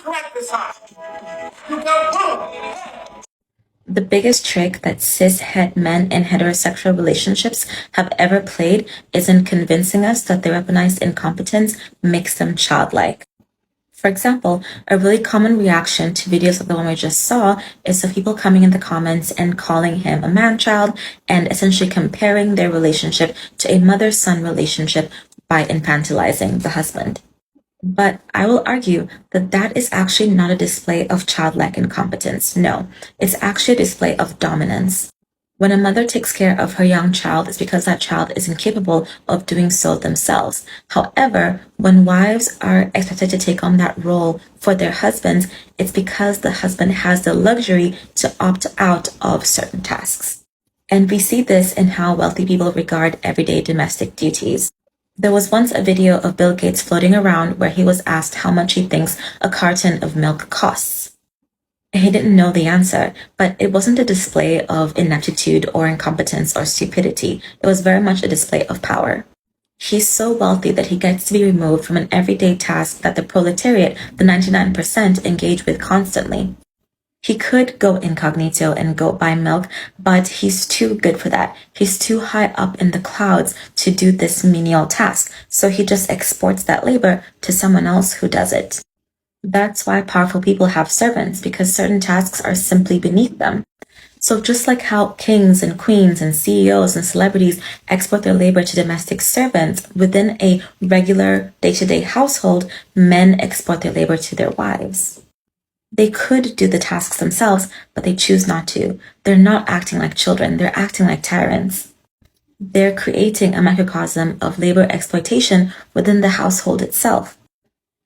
Correct this time. You go boom. The biggest trick that cis-het men in heterosexual relationships have ever played is in convincing us that their weaponized incompetence makes them childlike. For example, a really common reaction to videos like the one we just saw is of people coming in the comments and calling him a man-child and essentially comparing their relationship to a mother-son relationship by infantilizing the husband. But I will argue that that is actually not a display of childlike incompetence. No, it's actually a display of dominance. When a mother takes care of her young child, it's because that child is incapable of doing so themselves. However, when wives are expected to take on that role for their husbands, it's because the husband has the luxury to opt out of certain tasks. And we see this in how wealthy people regard everyday domestic duties. There was once a video of Bill Gates floating around where he was asked how much he thinks a carton of milk costs. He didn't know the answer, but it wasn't a display of ineptitude or incompetence or stupidity. It was very much a display of power. He's so wealthy that he gets to be removed from an everyday task that the proletariat, the 99%, engage with constantly. He could go incognito and go buy milk, but he's too good for that. He's too high up in the clouds to do this menial task, so he just exports that labor to someone else who does it. That's why powerful people have servants, because certain tasks are simply beneath them. So just like how kings and queens and CEOs and celebrities export their labor to domestic servants, within a regular day-to-day household, men export their labor to their wives. They could do the tasks themselves, but they choose not to. They're not acting like children. They're acting like tyrants. They're creating a microcosm of labor exploitation within the household itself.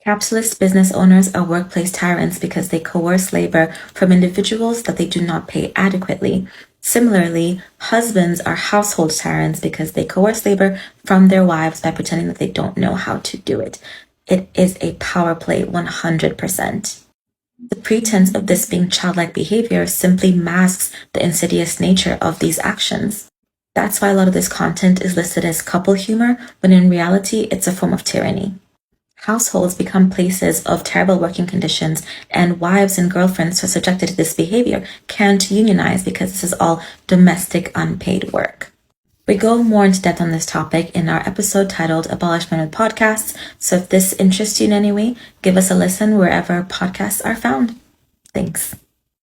Capitalist business owners are workplace tyrants because they coerce labor from individuals that they do not pay adequately. Similarly, husbands are household tyrants because they coerce labor from their wives by pretending that they don't know how to do it. It is a power play 100%. The pretense of this being childlike behavior simply masks the insidious nature of these actions. That's why a lot of this content is listed as couple humor, when in reality, it's a form of tyranny. Households become places of terrible working conditions, and wives and girlfriends who are subjected to this behavior can't unionize because this is all domestic unpaid work. We go more into depth on this topic in our episode titled Abolish Men with Podcasts, so if this interests you in any way, give us a listen wherever podcasts are found. Thanks.